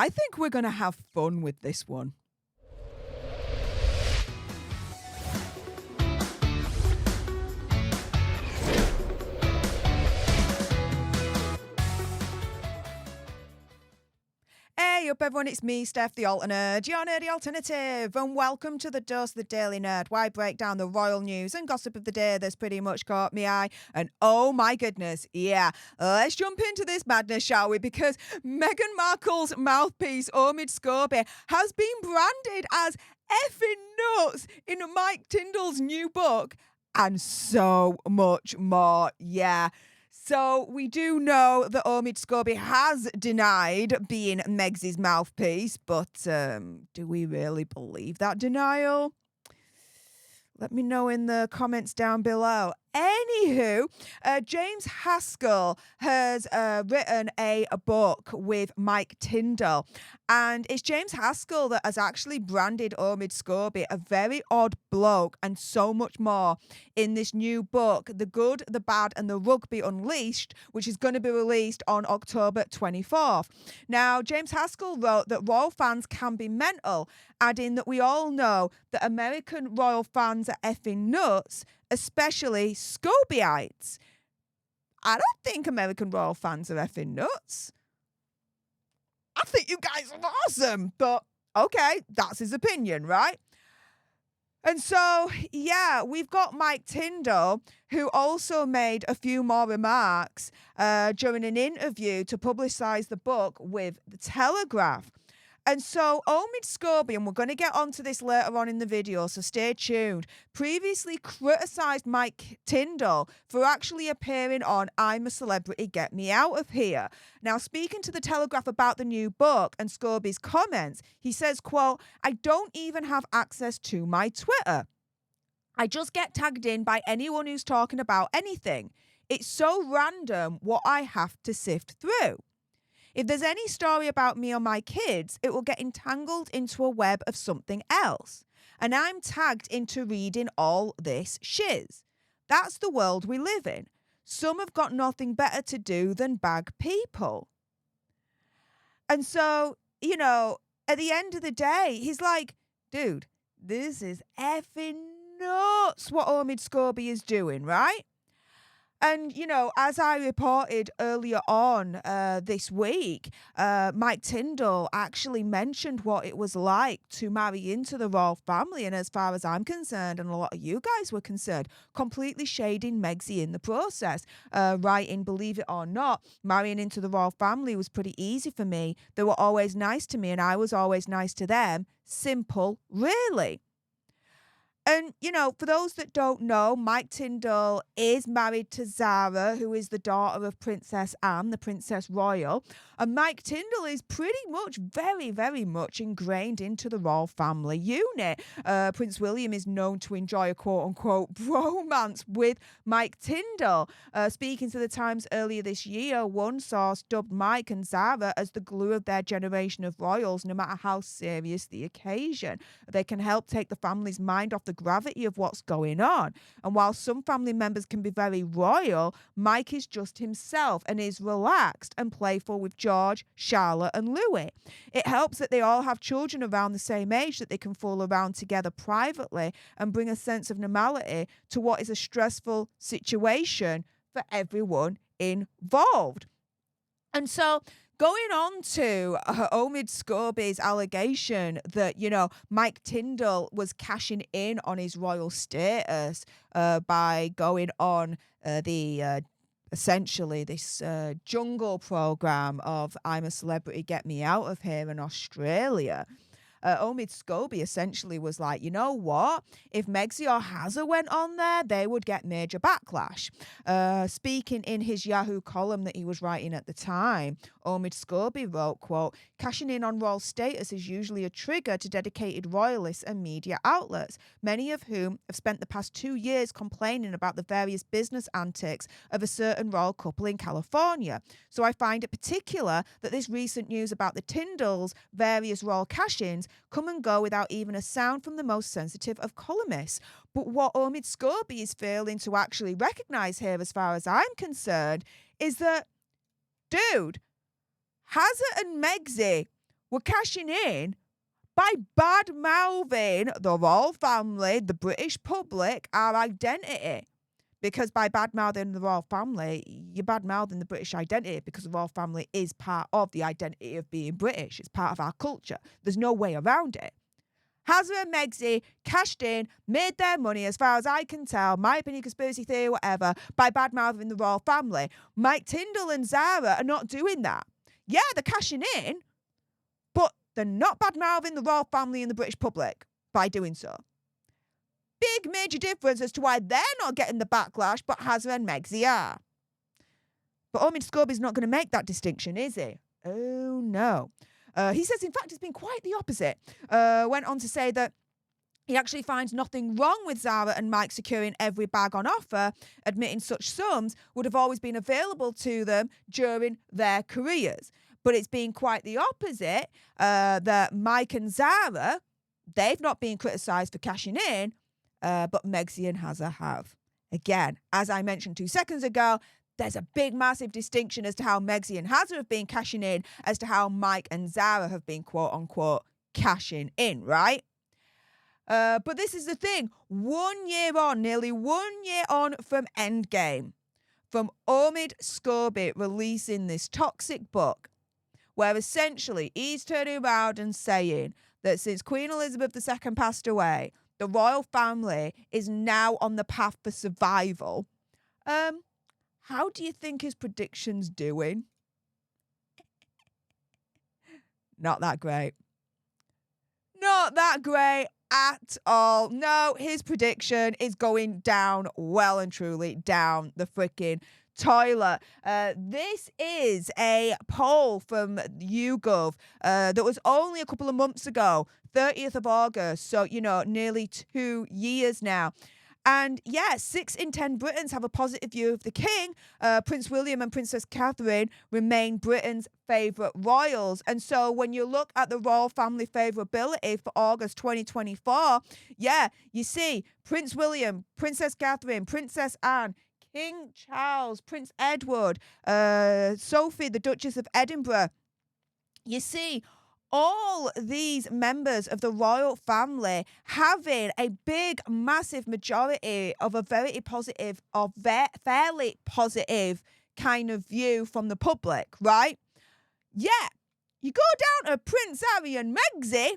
I think we're going to have fun with this one. Hey up everyone, it's me, Stef, the alternate, your nerdy alternative, and welcome to the Dose of the Daily Nerd, where I break down the royal news and gossip of the day that's pretty much caught me eye. And oh my goodness, yeah, let's jump into this madness, shall we? Because Meghan Markle's mouthpiece, Omid Scobie, has been branded as effing nuts in Mike Tindall's new book, and so much more, yeah. So we do know that Omid Scobie has denied being Megs's mouthpiece, but do we really believe that denial? Let me know in the comments down below. Anywho, James Haskell has written a book with Mike Tindall, and it's James Haskell that has actually branded Omid Scobie a very odd bloke and so much more in this new book, The Good, the Bad and the Rugby Unleashed, which is going to be released on October 24th. Now, James Haskell wrote that royal fans can be mental, adding that we all know that American royal fans are effing nuts, especially Scobieites. I don't think American royal fans are effing nuts. I think you guys are awesome, but okay, that's his opinion, right? And so, yeah, we've got Mike Tindall, who also made a few more remarks during an interview to publicise the book with The Telegraph. And so Omid Scobie, and we're going to get onto this later on in the video, so stay tuned, previously criticised Mike Tindall for actually appearing on I'm a Celebrity, Get Me Out of Here. Now, speaking to The Telegraph about the new book and Scobie's comments, he says, quote, I don't even have access to my Twitter. I just get tagged in by anyone who's talking about anything. It's so random what I have to sift through. If there's any story about me or my kids, it will get entangled into a web of something else. And I'm tagged into reading all this shiz. That's the world we live in. Some have got nothing better to do than bag people. And so, you know, at the end of the day, he's like, dude, this is effing nuts what Omid Scobie is doing, right? And, you know, as I reported earlier on this week, Mike Tindall actually mentioned what it was like to marry into the royal family. And as far as I'm concerned, and a lot of you guys were concerned, completely shading Megsy in the process. Writing, believe it or not, marrying into the royal family was pretty easy for me. They were always nice to me and I was always nice to them. Simple, really. And, you know, for those that don't know, Mike Tindall is married to Zara, who is the daughter of Princess Anne, the Princess Royal. And Mike Tindall is pretty much very, very much ingrained into the royal family unit. Prince William is known to enjoy a quote-unquote bromance with Mike Tindall. Speaking to the Times earlier this year, one source dubbed Mike and Zara as the glue of their generation of royals, no matter how serious the occasion. They can help take the family's mind off the gravity of what's going on. And while some family members can be very royal, Mike is just himself and is relaxed and playful with George, Charlotte and Louis. It helps that they all have children around the same age that they can fool around together privately and bring a sense of normality to what is a stressful situation for everyone involved. And so going on to Omid Scobie's allegation that, you know, Mike Tindall was cashing in on his royal status by going on essentially this jungle program of I'm a Celebrity, Get Me Out of Here in Australia. Omid Scobie essentially was like, you know what? If Megsy or Hazza went on there, they would get major backlash. Speaking in his Yahoo column that he was writing at the time, Omid Scobie wrote, quote, cashing in on royal status is usually a trigger to dedicated royalists and media outlets, many of whom have spent the past 2 years complaining about the various business antics of a certain royal couple in California. So I find it particular that this recent news about the Tindalls' various royal cash-ins come and go without even a sound from the most sensitive of columnists. But what Omid Scobie is failing to actually recognise here, as far as I'm concerned, is that, dude, Hazza and Megsy were cashing in by bad-mouthing the royal family, the British public, our identity. Because by bad-mouthing the royal family, you're bad-mouthing the British identity, because the royal family is part of the identity of being British. It's part of our culture. There's no way around it. Haskell and Meghan cashed in, made their money, as far as I can tell, my opinion, conspiracy theory, whatever, by bad-mouthing the royal family. Mike Tindall and Zara are not doing that. Yeah, they're cashing in, but they're not bad-mouthing the royal family and the British public by doing so. Big major difference as to why they're not getting the backlash, but Haskell and Meghan are. But Omid Scobie's not going to make that distinction, is he? Oh, no. He says, in fact, it's been quite the opposite. Went on to say that he actually finds nothing wrong with Zara and Mike securing every bag on offer, admitting such sums would have always been available to them during their careers. But it's been quite the opposite, that Mike and Zara, they've not been criticised for cashing in, but Meghan and Haskell have. Again, as I mentioned 2 seconds ago, there's a big, massive distinction as to how Meghan and Haskell have been cashing in as to how Mike and Zara have been, quote-unquote, cashing in, right? But this is the thing. 1 year on, nearly 1 year on from Endgame, from Omid Scobie releasing this toxic book, where essentially he's turning around and saying that since Queen Elizabeth II passed away, the royal family is now on the path for survival. How do you think his prediction's doing? Not that great. Not that great at all. No, his prediction is going down well and truly down the freaking toilet. This is a poll from YouGov that was only a couple of months ago, 30th of August. So, nearly 2 years now. And yeah, 6 in 10 Britons have a positive view of the king. Prince William and Princess Catherine remain Britain's favourite royals. And so when you look at the royal family favourability for August 2024, yeah, you see Prince William, Princess Catherine, Princess Anne, King Charles, Prince Edward, Sophie, the Duchess of Edinburgh. You see all these members of the royal family having a big, massive majority of a very positive, or fairly positive kind of view from the public, right? Yeah, you go down to Prince Harry and Meghan,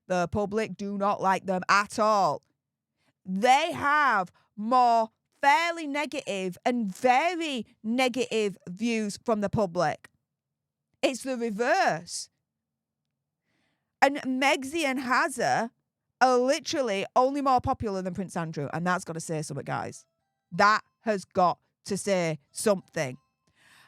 the public do not like them at all. They have more fairly negative and very negative views from the public. It's the reverse. And Meghan and Haskell are literally only more popular than Prince Andrew. And that's got to say something, guys. That has got to say something.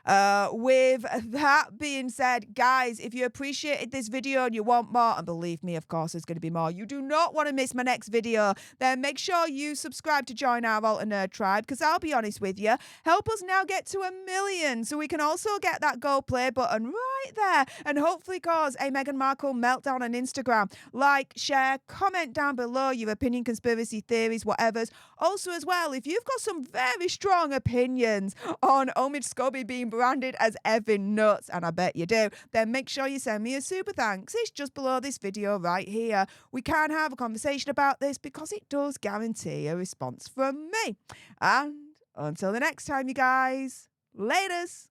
With that being said, guys, if you appreciated this video and you want more, and believe me, of course, there's going to be more, you do not want to miss my next video, then make sure you subscribe to join our Alter Nerd tribe, because I'll be honest with you, help us now get to 1 million so we can also get that go play button right there and hopefully cause a Meghan Markle meltdown on Instagram. Like, share, comment down below your opinion, conspiracy theories, whatever's. Also, as well, if you've got some very strong opinions on Omid Scobie being branded as effing nuts, and I bet you do, then make sure you send me a super thanks. It's just below this video right here. We can have a conversation about this because it does guarantee a response from me. And until the next time, you guys, laters.